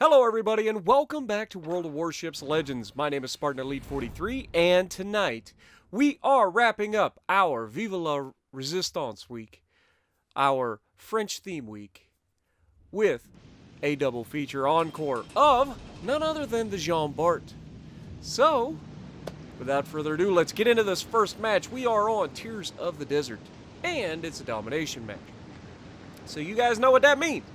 Hello everybody and welcome back to World of Warships Legends. My name is Spartan Elite 43 and tonight we are wrapping up our Vive la Resistance week, our French theme week, with a double feature encore of none other than the Jean Bart. So, without further ado, let's get into this first match. We are on Tears of the Desert and it's a domination match. So you guys know what that means.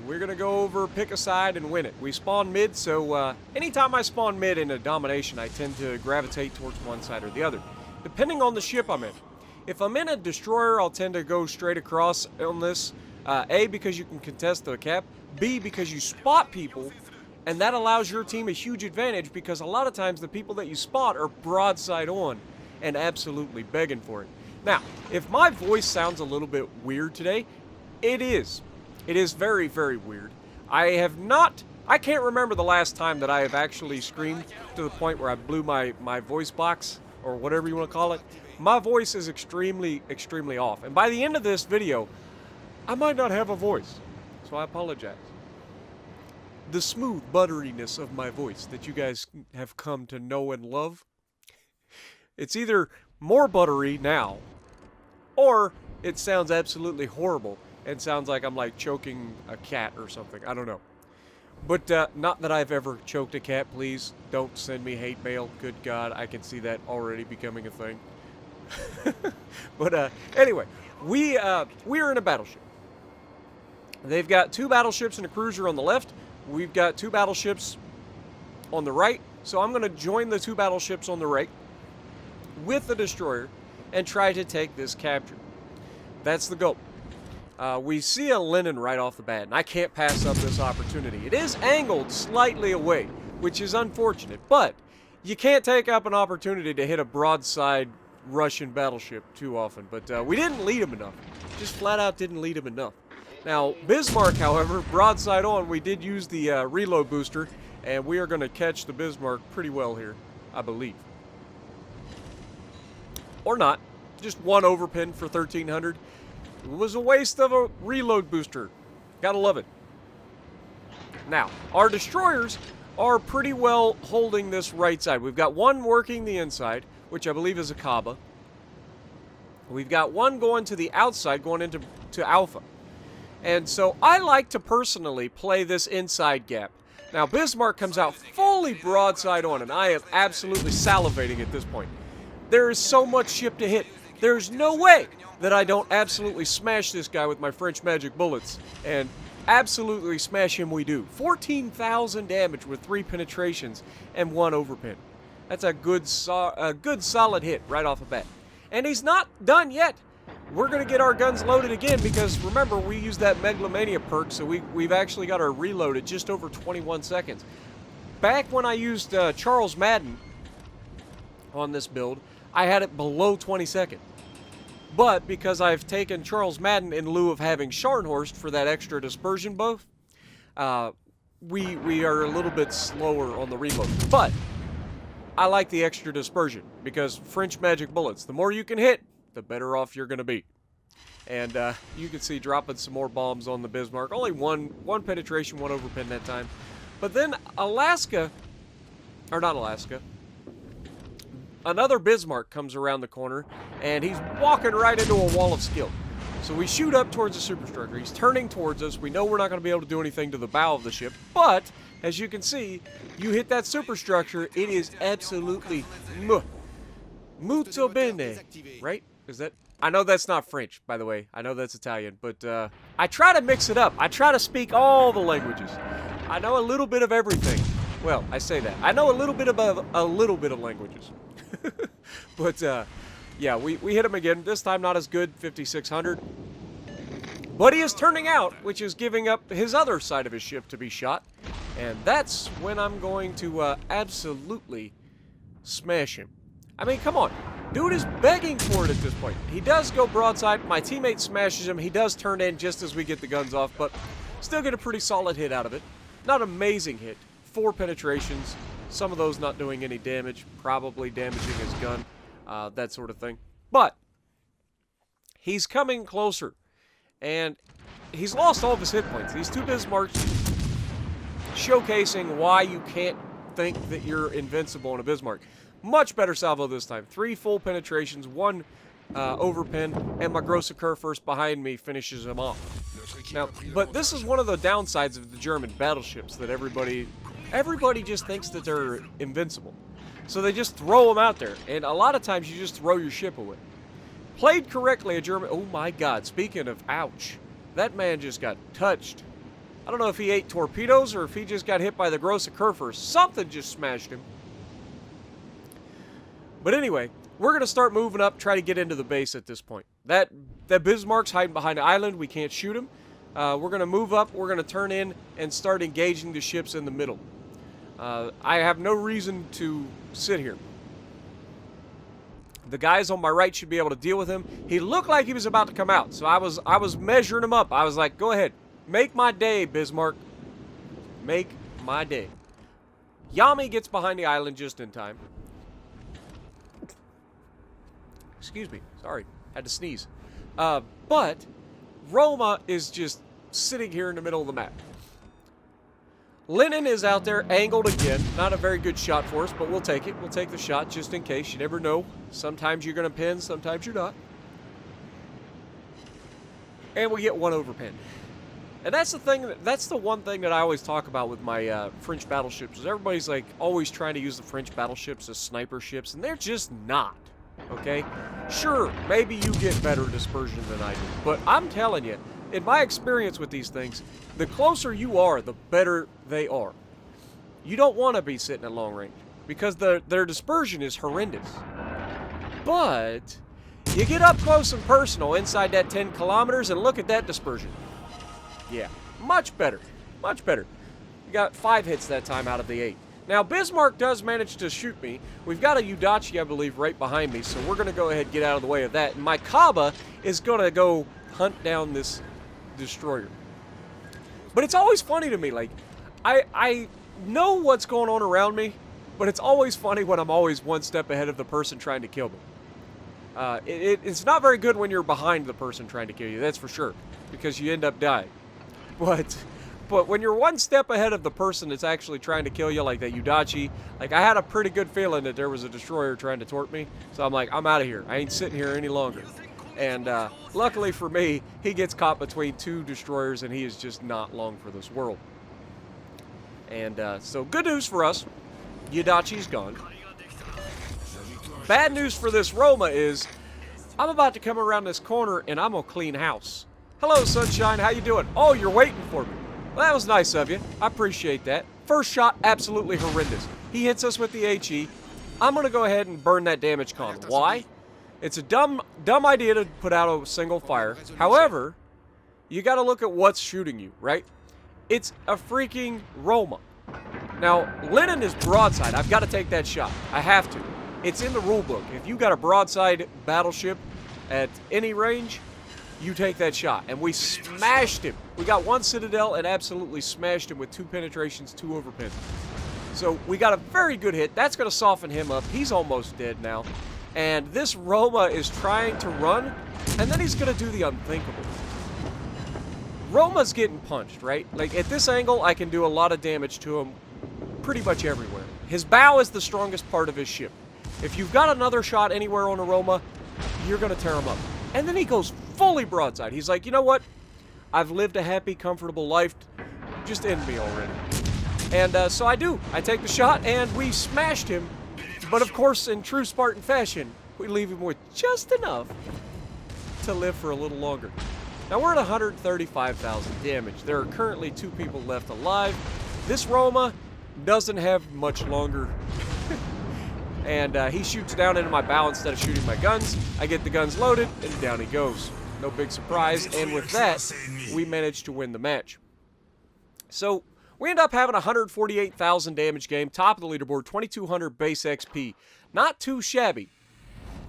We're going to go over, pick a side, and win it. We spawn mid, so anytime I spawn mid in a domination, I tend to gravitate towards one side or the other, depending on the ship I'm in. If I'm in a destroyer, I'll tend to go straight across on this. A, because you can contest the cap. B, because you spot people, and that allows your team a huge advantage because a lot of times the people that you spot are broadside on and absolutely begging for it. Now, if my voice sounds a little bit weird today, it is. It is very, very weird. I can't remember the last time that I have actually screamed to the point where I blew my voice box, or whatever you want to call it. My voice is extremely, extremely off. And by the end of this video, I might not have a voice. So I apologize. The smooth butteriness of my voice that you guys have come to know and love, it's either more buttery now, or it sounds absolutely horrible. It sounds like I'm like choking a cat or something. I don't know. But not that I've ever choked a cat, please. Don't send me hate mail. Good God, I can see that already becoming a thing. But anyway, we are in a battleship. They've got two battleships and a cruiser on the left. We've got two battleships on the right. So I'm going to join the two battleships on the right with the destroyer and try to take this capture. That's the goal. We see a Lenin right off the bat, and I can't pass up this opportunity. It is angled slightly away, which is unfortunate, but you can't take up an opportunity to hit a broadside Russian battleship too often. But we didn't lead him enough. Just flat out didn't lead him enough. Now, Bismarck, however, broadside on, we did use the reload booster, and we are going to catch the Bismarck pretty well here, I believe. Or not. Just one overpin for 1,300. It was a waste of a reload booster. Gotta love it. Now, our destroyers are pretty well holding this right side. We've got one working the inside, which I believe is a Kaaba. We've got one going to the outside, going into Alpha. And so I like to personally play this inside gap. Now, Bismarck comes out fully broadside on, and I am absolutely salivating at this point. There is so much ship to hit. There's no way that I don't absolutely smash this guy with my French magic bullets. And absolutely smash him we do. 14,000 damage with 3 penetrations and 1 overpin. That's a good solid hit right off the bat. And he's not done yet. We're going to get our guns loaded again because, remember, we used that Megalomania perk, so we've actually got our reload at just over 21 seconds. Back when I used Charles Madden on this build, I had it below 20 seconds. But because I've taken Charles Madden in lieu of having Scharnhorst for that extra dispersion buff, we are a little bit slower on the reload. But I like the extra dispersion because French magic bullets, the more you can hit, the better off you're going to be. And you can see dropping some more bombs on the Bismarck. Only one penetration, 1 overpin that time. But then another Bismarck comes around the corner, and he's walking right into a wall of skill. So we shoot up towards the superstructure. He's turning towards us. We know we're not going to be able to do anything to the bow of the ship, but as you can see, you hit that superstructure, it is absolutely molto bene, right? Is that? I know that's not French, by the way. I know that's Italian, but I try to mix it up. I try to speak all the languages. I know a little bit of everything. Well, I say that. I know a little bit of languages. But, yeah, we hit him again. This time not as good, 5,600. But he is turning out, which is giving up his other side of his ship to be shot. And that's when I'm going to absolutely smash him. I mean, come on. Dude is begging for it at this point. He does go broadside. My teammate smashes him. He does turn in just as we get the guns off, but still get a pretty solid hit out of it. Not amazing hit. 4 penetrations. Some of those not doing any damage, probably damaging his gun, that sort of thing. But he's coming closer, and he's lost all of his hit points. These two Bismarcks showcasing why you can't think that you're invincible in a Bismarck. Much better salvo this time. 3 full penetrations, 1 overpin, and my Grosse Kurfürst behind me finishes him off. Now, but this is one of the downsides of the German battleships, that everybody just thinks that they're invincible. So they just throw them out there, and a lot of times you just throw your ship away. Played correctly, a German... Oh my god, speaking of ouch, that man just got touched. I don't know if he ate torpedoes or if he just got hit by the Grosse Kurfürst. Something just smashed him. But anyway, we're going to start moving up, try to get into the base at this point. That Bismarck's hiding behind an island. We can't shoot him. We're going to move up. We're going to turn in and start engaging the ships in the middle. I have no reason to sit here. The guys on my right should be able to deal with him. He looked like he was about to come out, so I was measuring him up. I was like, go ahead. Make my day, Bismarck. Make my day. Yami gets behind the island just in time. Excuse me. Sorry. Had to sneeze. But Roma is just sitting here in the middle of the map. Lenin is out there, angled again. Not a very good shot for us, but we'll take it. We'll take the shot just in case. You never know. Sometimes you're going to pin, sometimes you're not. And we get 1 overpin. And that's the thing. That's the one thing that I always talk about with my French battleships. Is everybody's like always trying to use the French battleships as sniper ships, and they're just not. Okay? Sure, maybe you get better dispersion than I do, but I'm telling you, in my experience with these things, the closer you are, the better they are. You don't want to be sitting at long range because their dispersion is horrendous. But you get up close and personal inside that 10 kilometers and look at that dispersion. Yeah, much better. Much better. We got 5 hits that time out of the 8. Now, Bismarck does manage to shoot me. We've got a Udachi, I believe, right behind me, so we're going to go ahead and get out of the way of that. And my Kaba is going to go hunt down this destroyer. But it's always funny to me, like, I know what's going on around me, but it's always funny when I'm always 1 step ahead of the person trying to kill me. It's not very good when you're behind the person trying to kill you, that's for sure, because you end up dying. But when you're 1 step ahead of the person that's actually trying to kill you, like that Udachi, like I had a pretty good feeling that there was a destroyer trying to torp me, so I'm like, I'm out of here. I ain't sitting here any longer. And luckily for me, he gets caught between 2 destroyers, and he is just not long for this world. And so good news for us, Udachi's gone. Bad news for this Roma is I'm about to come around this corner, and I'm gonna clean house. Hello, Sunshine. How you doing? Oh, you're waiting for me. Well, that was nice of you. I appreciate that. First shot, absolutely horrendous. He hits us with the HE. I'm going to go ahead and burn that damage con. Why? It's a dumb idea to put out a single fire. However, you got to look at what's shooting you, right? It's a freaking Roma. Now, Lenin is broadside. I've got to take that shot. I have to. It's in the rule book. If you got a broadside battleship at any range, you take that shot. And we smashed him. We got 1 Citadel and absolutely smashed him with 2 penetrations, 2 overpins. So we got a very good hit. That's going to soften him up. He's almost dead now. And this Roma is trying to run, and then he's going to do the unthinkable. Roma's getting punched, right? Like, at this angle, I can do a lot of damage to him pretty much everywhere. His bow is the strongest part of his ship. If you've got another shot anywhere on a Roma, you're going to tear him up. And then he goes fully broadside. He's like, you know what? I've lived a happy, comfortable life. Just end me already. And so I do. I take the shot, and we smashed him. But of course, in true Spartan fashion, we leave him with just enough to live for a little longer. Now we're at 135,000 damage. There are currently 2 people left alive. This Roma doesn't have much longer. And he shoots down into my bow instead of shooting my guns. I get the guns loaded, and down he goes. No big surprise. And with that, we managed to win the match. So we end up having a 148,000 damage game, top of the leaderboard, 2,200 base XP. Not too shabby.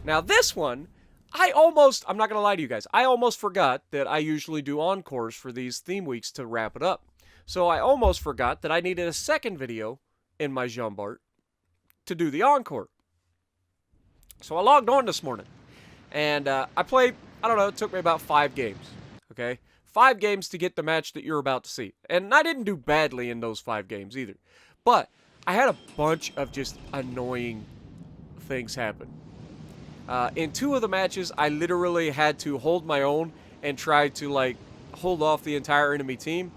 Now this one, I'm not going to lie to you guys, I almost forgot that I usually do encores for these theme weeks to wrap it up. So I almost forgot that I needed a second video in my Jean Bart to do the encore. So I logged on this morning, and I played, I don't know, it took me about 5 games, okay? 5 games to get the match that you're about to see. And I didn't do badly in those 5 games either. But I had a bunch of just annoying things happen. In 2 of the matches, I literally had to hold my own and try to, like, hold off the entire enemy team.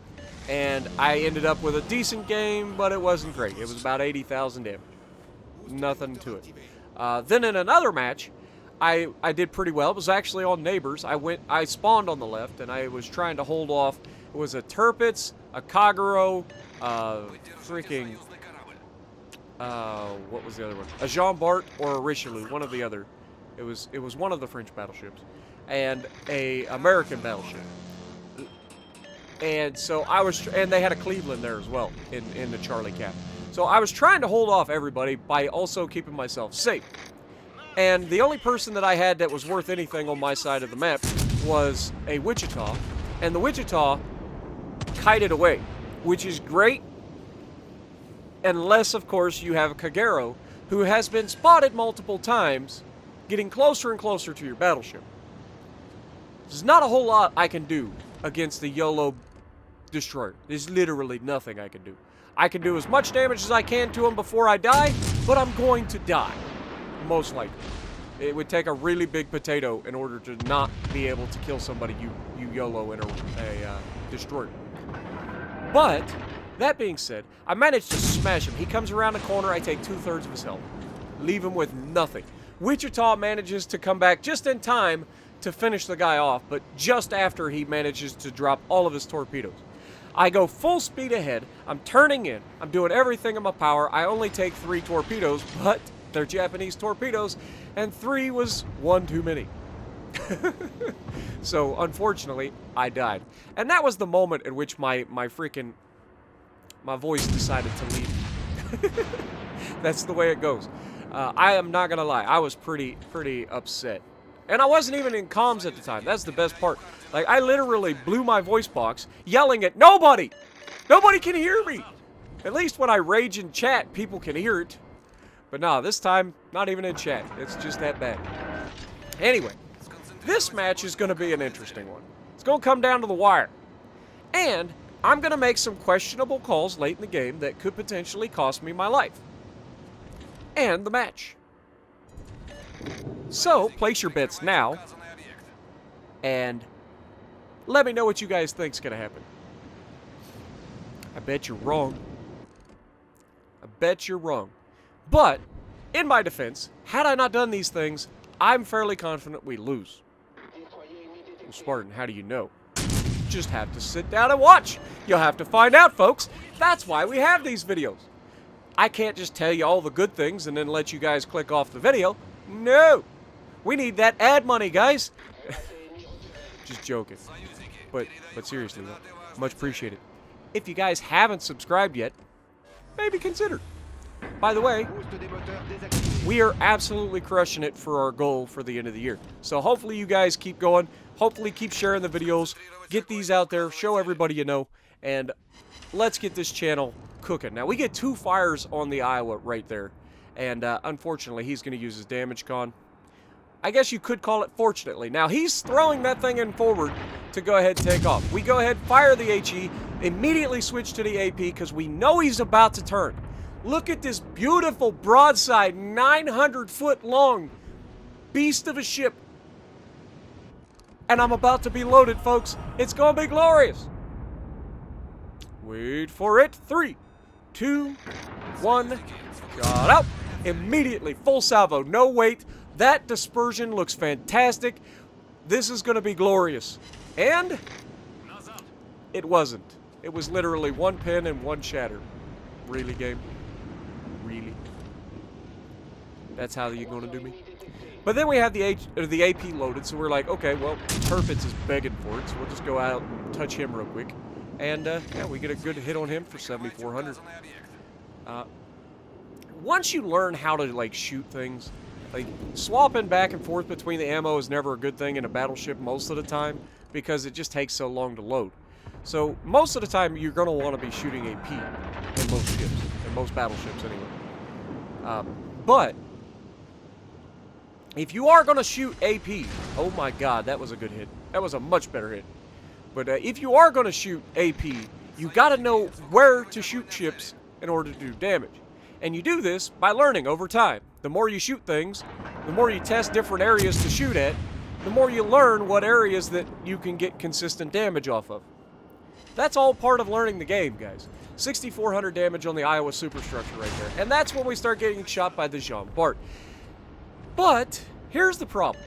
And I ended up with a decent game, but it wasn't great. It was about 80,000 damage. Nothing to it. Then in another match, I did pretty well. It was actually on neighbors. I spawned on the left, and I was trying to hold off. It was a Tirpitz, a Kagero, freaking, what was the other one? A Jean Bart or a Richelieu, one of the other. It was one of the French battleships, and a American battleship. And so I was, and they had a Cleveland there as well in the Charlie Cap. So I was trying to hold off everybody by also keeping myself safe. And the only person that I had that was worth anything on my side of the map was a Wichita. And the Wichita kited away, which is great. Unless, of course, you have a Kagero who has been spotted multiple times getting closer and closer to your battleship. There's not a whole lot I can do against the YOLO destroyer. There's literally nothing I can do. I can do as much damage as I can to him before I die, but I'm going to die. Most likely. It would take a really big potato in order to not be able to kill somebody you YOLO in a destroyer. But, that being said, I managed to smash him. He comes around the corner, I take 2/3 of his health. Leave him with nothing. Wichita manages to come back just in time to finish the guy off, but just after he manages to drop all of his torpedoes. I go full speed ahead, I'm turning in, I'm doing everything in my power. I only take 3 torpedoes, but they're Japanese torpedoes, and 3 was one too many. So, unfortunately, I died. And that was the moment in which my voice decided to leave. That's the way it goes. I am not gonna lie, I was pretty upset. And I wasn't even in comms at the time. That's the best part. Like, I literally blew my voice box, yelling at nobody! Nobody can hear me! At least when I rage in chat, people can hear it. But no, this time, not even in chat. It's just that bad. Anyway, this match is going to be an interesting one. It's going to come down to the wire. And I'm going to make some questionable calls late in the game that could potentially cost me my life. And the match. So, place your bets now. And let me know what you guys think's going to happen. I bet you're wrong. I bet you're wrong. But, in my defense, had I not done these things, I'm fairly confident we lose. Well, Spartan, how do you know? You just have to sit down and watch. You'll have to find out, folks. That's why we have these videos. I can't just tell you all the good things and then let you guys click off the video. No! We need that ad money, guys. Just joking. But seriously, much appreciated. If you guys haven't subscribed yet, maybe consider. By the way, we are absolutely crushing it for our goal for the end of the year. So hopefully you guys keep going. Hopefully keep sharing the videos. Get these out there. Show everybody you know. And let's get this channel cooking. Now, we get 2 fires on the Iowa right there. And unfortunately, he's going to use his damage con. I guess you could call it fortunately. Now, he's throwing that thing in forward to go ahead and take off. We go ahead, fire the HE, immediately switch to the AP because we know he's about to turn. Look at this beautiful broadside, 900-foot long beast of a ship. And I'm about to be loaded, folks. It's going to be glorious. Wait for it. 3, 2, 1. Shot out. Immediately, full salvo, no wait. That dispersion looks fantastic. This is going to be glorious. And it wasn't. It was literally 1 pin and 1 shatter. Really, game? Really? That's how you're going to do me? But then we have the AP loaded, so we're like, okay, well, Tirpitz is begging for it, so we'll just go out and touch him real quick. And, yeah, we get a good hit on him for 7,400. Once you learn how to, like, shoot things, like, swapping back and forth between the ammo is never a good thing in a battleship most of the time, because it just takes so long to load. So, most of the time, you're going to want to be shooting AP in most ships, in most battleships anyway. But, if you are going to shoot AP, oh my god, that was a good hit. That was a much better hit. But if you are going to shoot AP, you got to know where to shoot ships in order to do damage. And you do this by learning over time. The more you shoot things, the more you test different areas to shoot at, the more you learn what areas that you can get consistent damage off of. That's all part of learning the game, guys. 6,400 damage on the Iowa superstructure right there. And that's when we start getting shot by the Jean Bart. But here's the problem.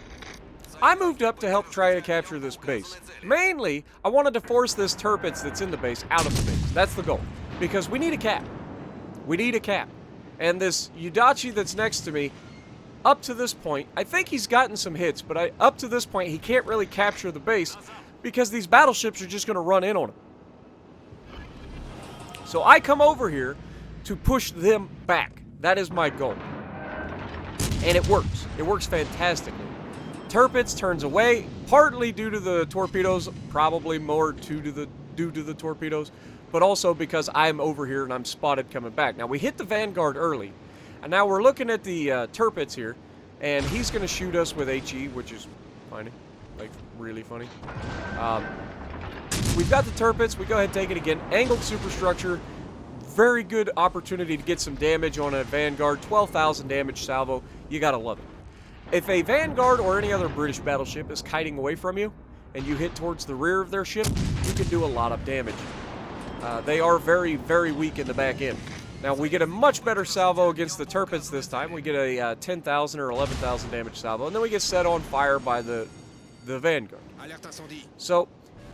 I moved up to help try to capture this base. Mainly, I wanted to force this Tirpitz that's in the base out of the base. That's the goal. Because we need a cap. We need a cap. And this Yudachi that's next to me, up to this point, I think he's gotten some hits, but up to this point, he can't really capture the base because these battleships are just going to run in on him. So I come over here to push them back. That is my goal. And it works. It works fantastically. Tirpitz turns away, partly due to the torpedoes, probably more due to the torpedoes, but also because I'm over here and I'm spotted coming back. Now, we hit the Vanguard early, and now we're looking at the Tirpitz here, and he's going to shoot us with HE, which is funny, like really funny. We've got the Tirpitz. We go ahead and take it again. Angled superstructure. Very good opportunity to get some damage on a Vanguard. 12,000 damage salvo. You gotta love it. If a Vanguard or any other British battleship is kiting away from you, and you hit towards the rear of their ship, you can do a lot of damage. They are very, very weak in the back end. Now, we get a much better salvo against the Tirpitz this time. We get a 10,000 or 11,000 damage salvo, and then we get set on fire by the Vanguard. So,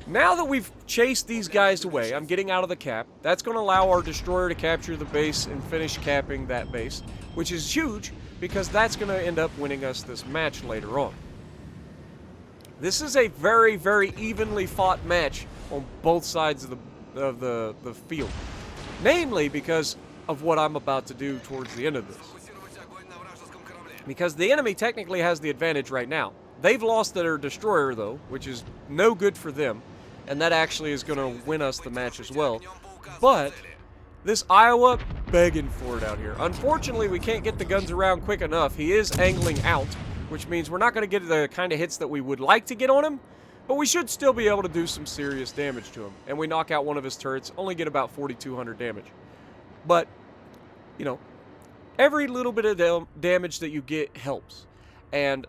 now that we've chased these guys away, I'm getting out of the cap. That's going to allow our destroyer to capture the base and finish capping that base, which is huge because that's going to end up winning us this match later on. This is a very, very evenly fought match on both sides of the field. Namely because of what I'm about to do towards the end of this. Because the enemy technically has the advantage right now. They've lost their destroyer, though, which is no good for them. And that actually is going to win us the match as well. But this Iowa, begging for it out here. Unfortunately, we can't get the guns around quick enough. He is angling out, which means we're not going to get the kind of hits that we would like to get on him. But we should still be able to do some serious damage to him. And we knock out one of his turrets, only get about 4,200 damage. But, you know, every little bit of damage that you get helps. And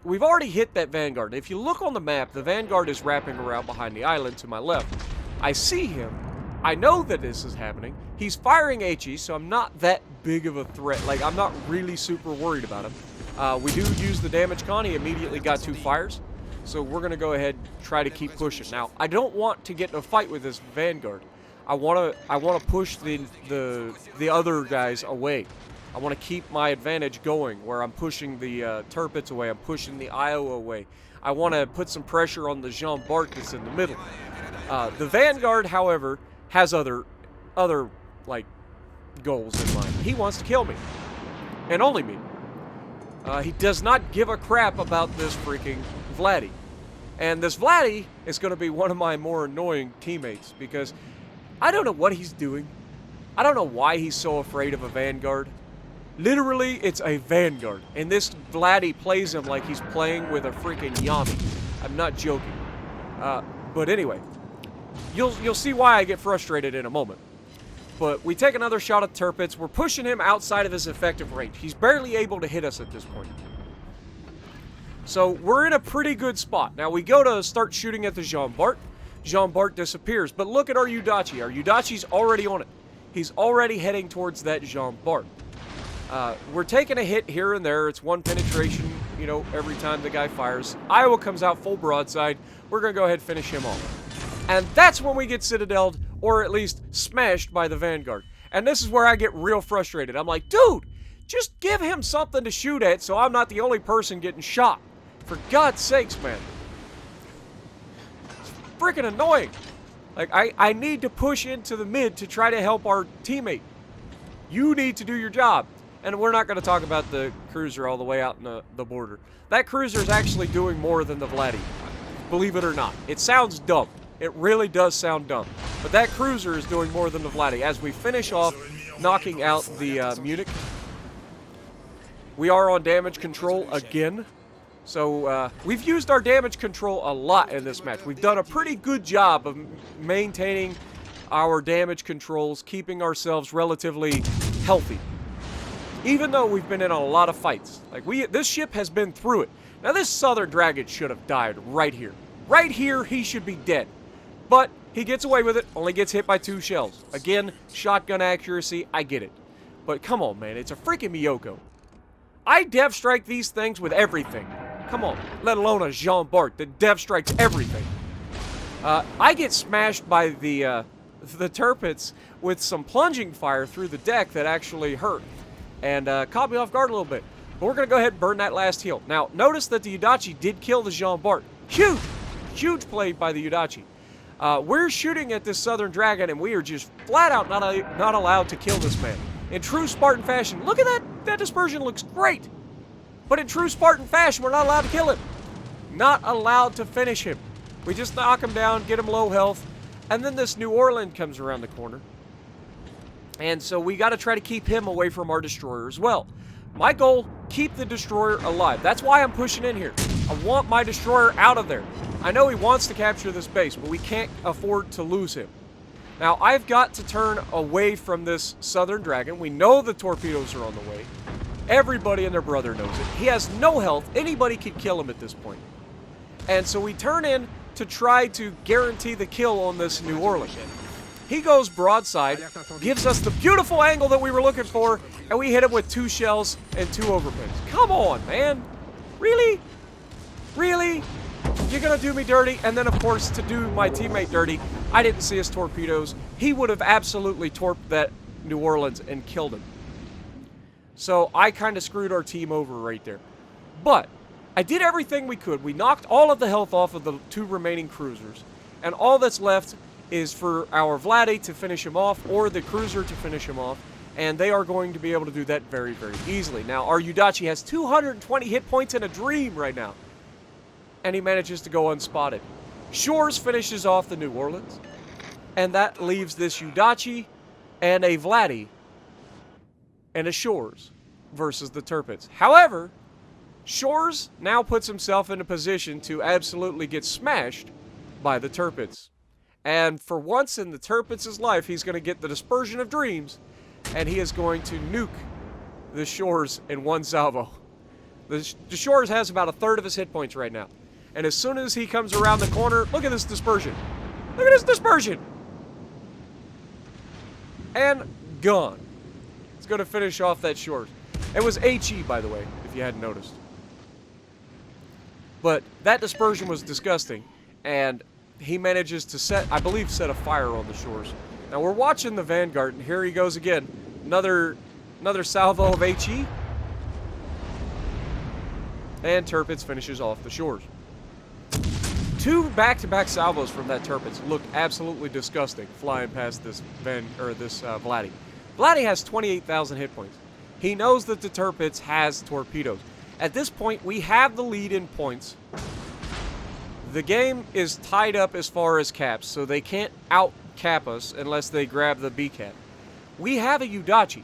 we've already hit that Vanguard. If you look on the map, the Vanguard is wrapping around behind the island to my left. I see him. I know that this is happening. He's firing HE, so I'm not that big of a threat. Like, I'm not really super worried about him. We do use the damage con. He immediately got 2 fires. So we're going to go ahead and try to keep pushing. Now, I don't want to get in a fight with this Vanguard. I want to push the other guys away. I want to keep my advantage going where I'm pushing the Tirpitz away. I'm pushing the Iowa away. I want to put some pressure on the Jean Bart that's in the middle. The Vanguard, however, has other like goals in mind. He wants to kill me. And only me. He does not give a crap about this freaking Vladdy. And this Vladdy is going to be one of my more annoying teammates because I don't know what he's doing. I don't know why he's so afraid of a Vanguard. Literally, it's a Vanguard. And this Vladdy plays him like he's playing with a freaking Yami. I'm not joking. But anyway, you'll see why I get frustrated in a moment. But we take another shot at Tirpitz. We're pushing him outside of his effective range. He's barely able to hit us at this point. So we're in a pretty good spot. Now we go to start shooting at the Jean Bart. Jean Bart disappears. But look at our Yudachi. Our Yudachi's already on it. He's already heading towards that Jean Bart. We're taking a hit here and there. It's 1 penetration, you know, every time the guy fires. Iowa comes out full broadside. We're going to go ahead and finish him off. And that's when we get citadeled, or at least smashed by the Vanguard. And this is where I get real frustrated. I'm like, dude, just give him something to shoot at so I'm not the only person getting shot. For God's sakes, man. It's freaking annoying. Like, I need to push into the mid to try to help our teammate. You need to do your job. And we're not going to talk about the cruiser all the way out in the border. That cruiser is actually doing more than the Vladdy. Believe it or not. It sounds dumb. It really does sound dumb. But that cruiser is doing more than the Vladdy. As we finish off knocking out the Munich, we are on damage control again. So we've used our damage control a lot in this match. We've done a pretty good job of maintaining our damage controls, keeping ourselves relatively healthy. Even though we've been in a lot of fights. Like, this ship has been through it. Now, this Southern Dragon should have died right here. Right here, he should be dead. But he gets away with it, only gets hit by 2 shells. Again, shotgun accuracy, I get it. But come on, man, it's a freaking Miyoko. I dev strike these things with everything. Come on, let alone a Jean Bart that dev strikes everything. I get smashed by the Turpits with some plunging fire through the deck that actually hurt. And caught me off guard a little bit. But we're going to go ahead and burn that last heal. Now, notice that the Yudachi did kill the Jean Bart. Huge! Huge play by the Yudachi. We're shooting at this Southern Dragon, and we are just flat out not allowed to kill this man. In true Spartan fashion, look at that! That dispersion looks great! But in true Spartan fashion, we're not allowed to kill him. Not allowed to finish him. We just knock him down, get him low health, and then this New Orleans comes around the corner. And so we got to try to keep him away from our destroyer as well. My goal, keep the destroyer alive. That's why I'm pushing in here. I want my destroyer out of there. I know he wants to capture this base, but we can't afford to lose him. Now, I've got to turn away from this Southern Dragon. We know the torpedoes are on the way. Everybody and their brother knows it. He has no health. Anybody could kill him at this point. And so we turn in to try to guarantee the kill on this New Orleans. He goes broadside, gives us the beautiful angle that we were looking for, and we hit him with 2 shells and 2 overpins. Come on, man. Really? Really? You're going to do me dirty? And then, of course, to do my teammate dirty, I didn't see his torpedoes. He would have absolutely torped that New Orleans and killed him. So I kind of screwed our team over right there. But I did everything we could. We knocked all of the health off of the 2 remaining cruisers. And all that's left is for our Vladdy to finish him off, or the cruiser to finish him off. And they are going to be able to do that very, very easily. Now, our Yudachi has 220 hit points in a dream right now. And he manages to go unspotted. Shores finishes off the New Orleans. And that leaves this Yudachi and a Vladdy and a Shores versus the Turpits. However, Shores now puts himself in a position to absolutely get smashed by the Turpits. And for once in the Turpits' life, he's going to get the Dispersion of Dreams, and he is going to nuke the Shores in 1 salvo. The Shores has about 1/3 of his hit points right now. And as soon as he comes around the corner, look at this dispersion. Look at this dispersion. And gone. It's going to finish off that Shores. It was HE, by the way, if you hadn't noticed. But that dispersion was disgusting. And he manages to set a fire on the Shores. Now we're watching the Vanguard, and here he goes again. Another salvo of HE. And Turpits finishes off the Shores. 2 back-to-back salvos from that Turpits looked absolutely disgusting flying past this Vladdy. Vladdy has 28,000 hit points. He knows that the Turpits has torpedoes. At this point, we have the lead in points. The game is tied up as far as caps, so they can't out-cap us unless they grab the B-cap. We have a Yudachi.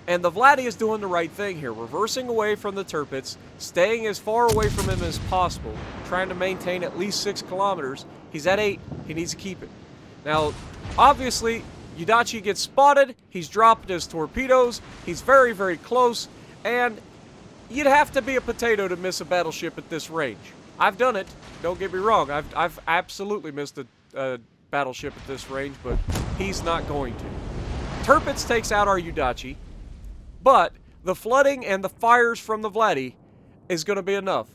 And the Vladdy is doing the right thing here, reversing away from the Turpits, staying as far away from him as possible, trying to maintain at least 6 kilometers. He's at 8. He needs to keep it. Now, obviously, Yudachi gets spotted. He's dropped his torpedoes. He's very, very close. And you'd have to be a potato to miss a battleship at this range. I've done it. Don't get me wrong. I've absolutely missed a battleship at this range, but he's not going to. Turpits takes out our Yudachi. But the flooding and the fires from the Vladdy is going to be enough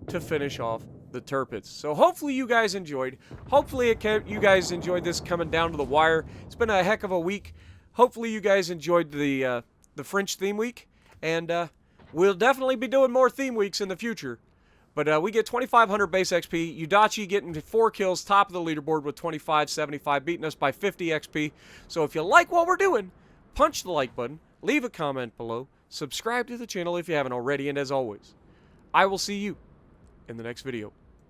to finish off the Turpits. So hopefully you guys enjoyed. Hopefully you guys enjoyed this coming down to the wire. It's been a heck of a week. Hopefully you guys enjoyed the French theme week. And we'll definitely be doing more theme weeks in the future. But we get 2,500 base XP. Yudachi getting 4 kills, top of the leaderboard with 2575, beating us by 50 XP. So if you like what we're doing, punch the like button. Leave a comment below, subscribe to the channel if you haven't already, and as always, I will see you in the next video.